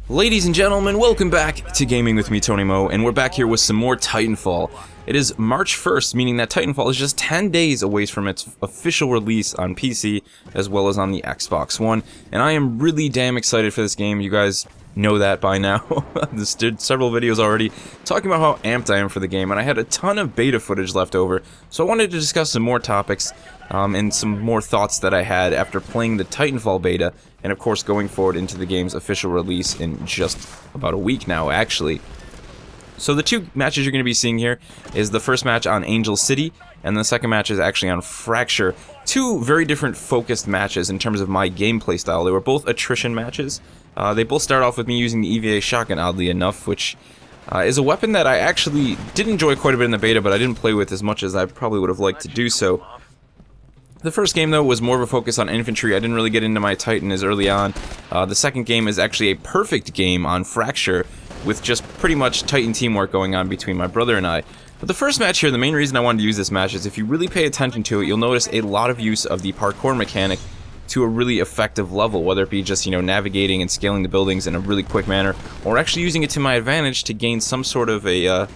Ladies and gentlemen, welcome back to Gaming with me, Tony Mo, and we're back here with some more Titanfall. It is March 1st, meaning that Titanfall is just 10 days away from its official release on PC, as well as on the Xbox One, and I am really damn excited for this game. You guys know that by now. This did several videos already talking about how amped I am for the game, and I had a ton of beta footage left over, so I wanted to discuss some more topics and some more thoughts that I had after playing the Titanfall beta, and of course going forward into the game's official release in just about a week now, actually. So the two matches you're going to be seeing here is the first match on Angel City, and the second match is actually on Fracture. Two very different focused matches in terms of my gameplay style. They were both attrition matches. They both start off with me using the EVA shotgun, oddly enough, which is a weapon that I actually did enjoy quite a bit in the beta, but I didn't play with as much as I probably would have liked to do so. The first game, though, was more of a focus on infantry. I didn't really get into my Titan as early on. The second game is actually a perfect game on Fracture, with just pretty much Titan teamwork going on between my brother and I. But the first match here, the main reason I wanted to use this match is if you really pay attention to it, you'll notice a lot of use of the parkour mechanic to a really effective level, whether it be just, you know, navigating and scaling the buildings in a really quick manner, or actually using it to my advantage to gain some sort of a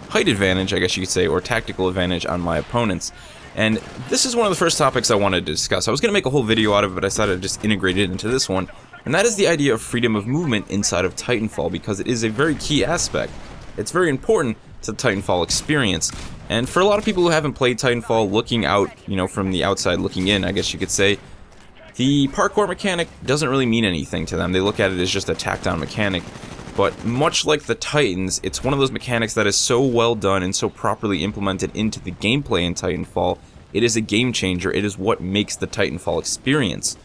height advantage, I guess you could say, or tactical advantage on my opponents. And this is one of the first topics I wanted to discuss. I was going to make a whole video out of it, but I decided to just integrate it into this one. And that is the idea of freedom of movement inside of Titanfall, because it is a very key aspect. It's very important to the Titanfall experience. And for a lot of people who haven't played Titanfall, looking out, you know, from the outside looking in, I guess you could say, the parkour mechanic doesn't really mean anything to them. They look at it as just a tacked-on mechanic. But much like the Titans, it's one of those mechanics that is so well done and so properly implemented into the gameplay in Titanfall, it is a game changer. It is what makes the Titanfall experience.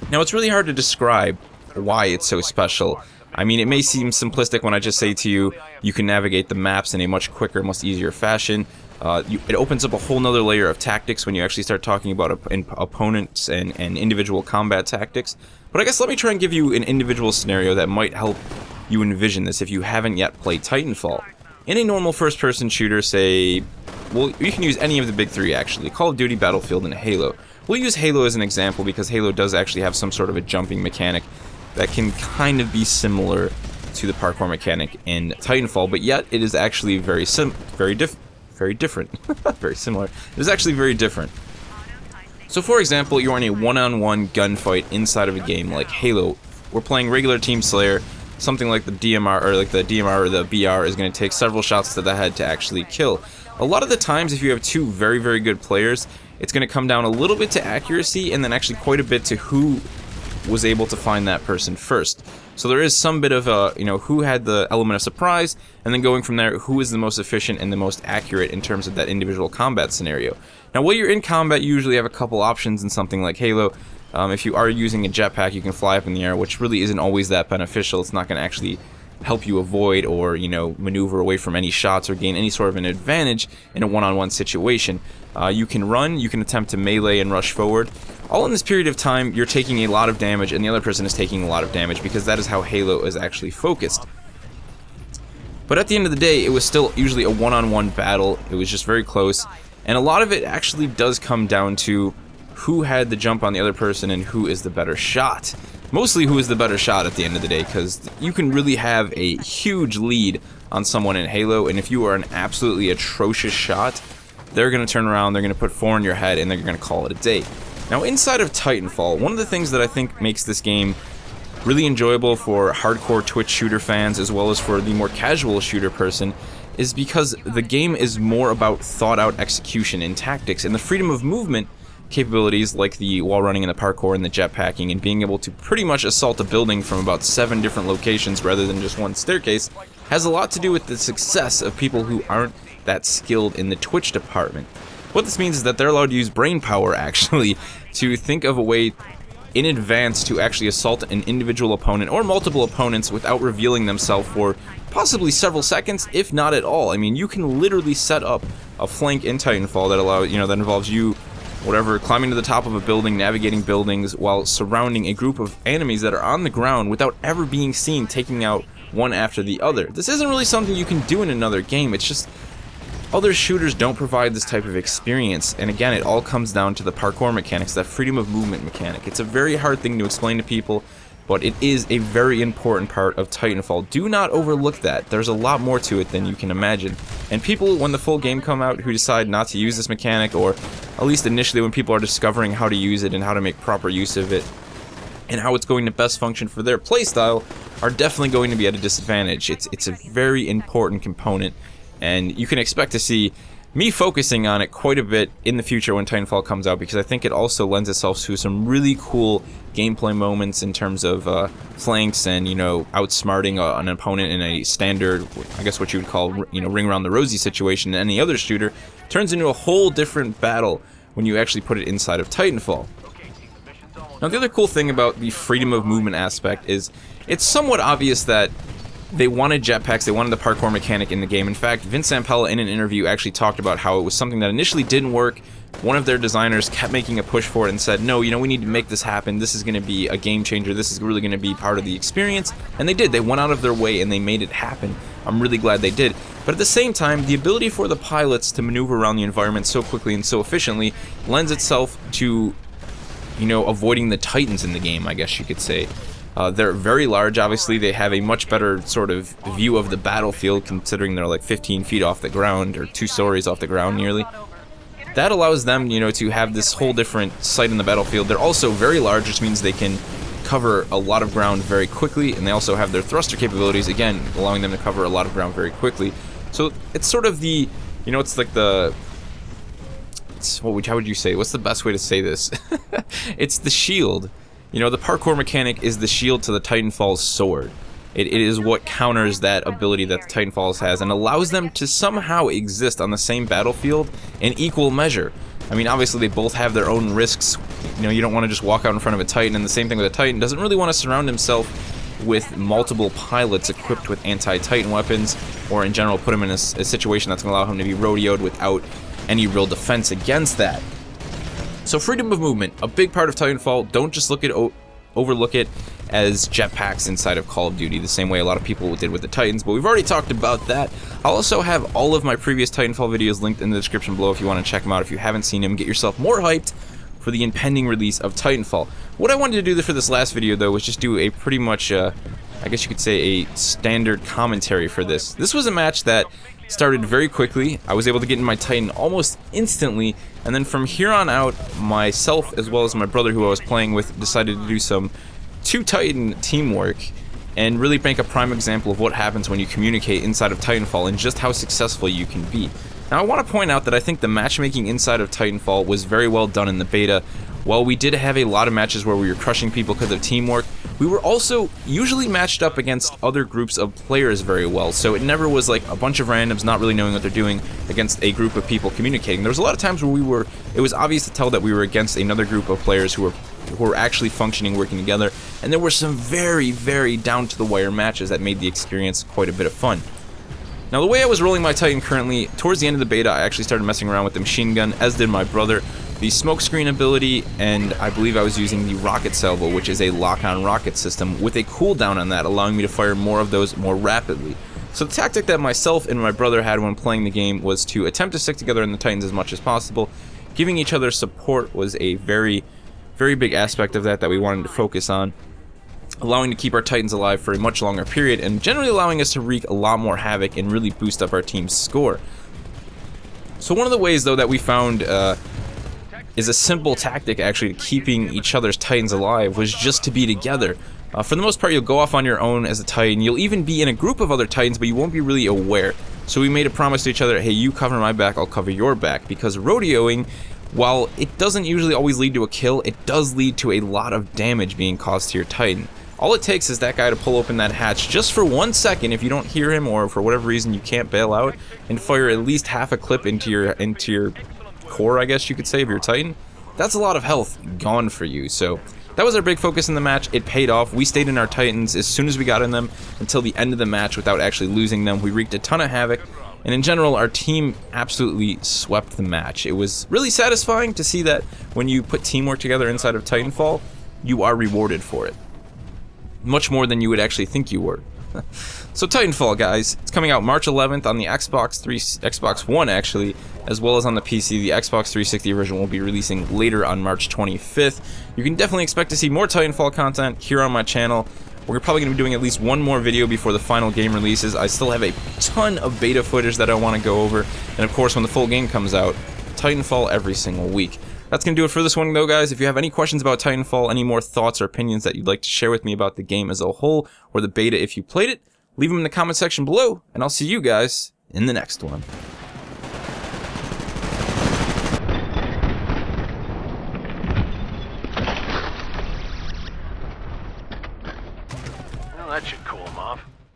Now, it's really hard to describe why it's so special. I mean, it may seem simplistic when I just say to you, you can navigate the maps in a much quicker, much easier fashion. It opens up a whole nother layer of tactics when you actually start talking about opponents and individual combat tactics. But I guess let me try and give you an individual scenario that might help you envision this if you haven't yet played Titanfall. In a normal first-person shooter, say, well, you can use any of the big three actually, Call of Duty, Battlefield, and Halo. We'll use Halo as an example because Halo does actually have some sort of a jumping mechanic that can kind of be similar to the parkour mechanic in Titanfall, but yet it is actually very different. Very similar. It is actually very different. So for example, you're in a one-on-one gunfight inside of a game like Halo. We're playing regular Team Slayer. Something like the DMR or the BR is going to take several shots to the head to actually kill. A lot of the times, if you have two very, very good players, it's going to come down a little bit to accuracy and then actually quite a bit to who was able to find that person first. So there is some bit of a, you know, who had the element of surprise, and then going from there, who is the most efficient and the most accurate in terms of that individual combat scenario. Now, while you're in combat, you usually have a couple options in something like Halo. If you are using a jetpack, you can fly up in the air, which really isn't always that beneficial. It's not going to actually help you avoid or, you know, maneuver away from any shots or gain any sort of an advantage in a one-on-one situation. You can run, you can attempt to melee and rush forward. All in this period of time, you're taking a lot of damage, and the other person is taking a lot of damage, because that is how Halo is actually focused. But at the end of the day, it was still usually a one-on-one battle. It was just very close, and a lot of it actually does come down to who had the jump on the other person and who is the better shot. Mostly who is the better shot at the end of the day, because you can really have a huge lead on someone in Halo, and if you are an absolutely atrocious shot, they're going to turn around, they're going to put 4 in your head, and they're going to call it a day. Now, inside of Titanfall, one of the things that I think makes this game really enjoyable for hardcore Twitch shooter fans, as well as for the more casual shooter person, is because the game is more about thought-out execution and tactics, and the freedom of movement capabilities like the wall running and the parkour and the jetpacking and being able to pretty much assault a building from about 7 different locations rather than just one staircase has a lot to do with the success of people who aren't that skilled in the Twitch department. What this means is that they're allowed to use brain power, actually, to think of a way in advance to actually assault an individual opponent or multiple opponents without revealing themselves for possibly several seconds, if not at all. I mean, you can literally set up a flank in Titanfall that involves you, whatever, climbing to the top of a building, navigating buildings, while surrounding a group of enemies that are on the ground without ever being seen, taking out one after the other. This isn't really something you can do in another game. It's just other shooters don't provide this type of experience, and again, it all comes down to the parkour mechanics, that freedom of movement mechanic. It's a very hard thing to explain to people, but it is a very important part of Titanfall. Do not overlook that. There's a lot more to it than you can imagine. And people, when the full game come out, who decide not to use this mechanic, or at least initially when people are discovering how to use it and how to make proper use of it, and how it's going to best function for their playstyle, are definitely going to be at a disadvantage. It's a very important component, and you can expect to see me focusing on it quite a bit in the future when Titanfall comes out, because I think it also lends itself to some really cool gameplay moments in terms of flanks and, you know, outsmarting an opponent in a standard, I guess what you would call, you know, ring around the rosy situation in any other shooter. Turns into a whole different battle when you actually put it inside of Titanfall. Now, the other cool thing about the freedom of movement aspect is it's somewhat obvious that they wanted jetpacks, they wanted the parkour mechanic in the game. In fact, Vince Zampella in an interview actually talked about how it was something that initially didn't work. One of their designers kept making a push for it and said, no, you know, we need to make this happen. This is going to be a game changer. This is really going to be part of the experience. And they did. They went out of their way and they made it happen. I'm really glad they did. But at the same time, the ability for the pilots to maneuver around the environment so quickly and so efficiently lends itself to, you know, avoiding the Titans in the game, I guess you could say. They're very large, obviously. They have a much better sort of view of the battlefield, considering they're like 15 feet off the ground, or 2 stories off the ground nearly. That allows them, you know, to have this whole different sight in the battlefield. They're also very large, which means they can cover a lot of ground very quickly, and they also have their thruster capabilities, again, allowing them to cover a lot of ground very quickly. So it's sort of the, you know, it's like the... how would you say? What's the best way to say this? It's the shield. You know, the parkour mechanic is the shield to the Titanfall's sword. It is what counters that ability that the Titanfalls has and allows them to somehow exist on the same battlefield in equal measure. I mean, obviously they both have their own risks. You know, you don't want to just walk out in front of a Titan, and the same thing with a Titan doesn't really want to surround himself with multiple pilots equipped with anti-Titan weapons, or in general put him in a situation that's going to allow him to be rodeoed without any real defense against that. So freedom of movement, a big part of Titanfall. Don't just overlook it as jetpacks inside of Call of Duty, the same way a lot of people did with the Titans, but we've already talked about that. I'll also have all of my previous Titanfall videos linked in the description below if you want to check them out. If you haven't seen them, get yourself more hyped for the impending release of Titanfall. What I wanted to do for this last video, though, was just do a pretty much, I guess you could say, a standard commentary for this. This was a match that started very quickly. I was able to get in my Titan almost instantly, and then from here on out, myself as well as my brother who I was playing with decided to do some 2-Titan teamwork and really make a prime example of what happens when you communicate inside of Titanfall and just how successful you can be. Now, I want to point out that I think the matchmaking inside of Titanfall was very well done in the beta. While we did have a lot of matches where we were crushing people because of teamwork, we were also usually matched up against other groups of players very well, so it never was like a bunch of randoms not really knowing what they're doing against a group of people communicating. There was a lot of times where it was obvious to tell that we were against another group of players who were actually functioning, working together, and there were some very, very down-to-the-wire matches that made the experience quite a bit of fun. Now, the way I was rolling my Titan currently, towards the end of the beta, I actually started messing around with the machine gun, as did my brother, the smokescreen ability, and I believe I was using the rocket salvo, which is a lock-on rocket system, with a cooldown on that, allowing me to fire more of those more rapidly. So the tactic that myself and my brother had when playing the game was to attempt to stick together in the Titans as much as possible. Giving each other support was a very, very big aspect of that we wanted to focus on, allowing to keep our Titans alive for a much longer period, and generally allowing us to wreak a lot more havoc and really boost up our team's score. So one of the ways, though, that we found is a simple tactic, actually, to keeping each other's Titans alive, was just to be together. For the most part, you'll go off on your own as a Titan. You'll even be in a group of other Titans, but you won't be really aware. So we made a promise to each other, hey, you cover my back, I'll cover your back, because rodeoing, while it doesn't usually always lead to a kill, it does lead to a lot of damage being caused to your Titan. All it takes is that guy to pull open that hatch just for 1 second if you don't hear him, or for whatever reason you can't bail out, and fire at least half a clip into your core, I guess you could say, of your Titan. That's a lot of health gone for you. So that was our big focus in the match. It paid off. We stayed in our Titans as soon as we got in them until the end of the match without actually losing them. We wreaked a ton of havoc, and in general, our team absolutely swept the match. It was really satisfying to see that when you put teamwork together inside of Titanfall, you are rewarded for it. Much more than you would actually think you were. So Titanfall, guys, it's coming out March 11th on the Xbox One actually, as well as on the PC. The Xbox 360 version will be releasing later on March 25th. You can definitely expect to see more Titanfall content here on my channel. We're probably going to be doing at least one more video before the final game releases. I still have a ton of beta footage that I want to go over, and of course when the full game comes out, Titanfall every single week. That's going to do it for this one though, guys. If you have any questions about Titanfall, any more thoughts or opinions that you'd like to share with me about the game as a whole, or the beta if you played it, leave them in the comment section below, and I'll see you guys in the next one.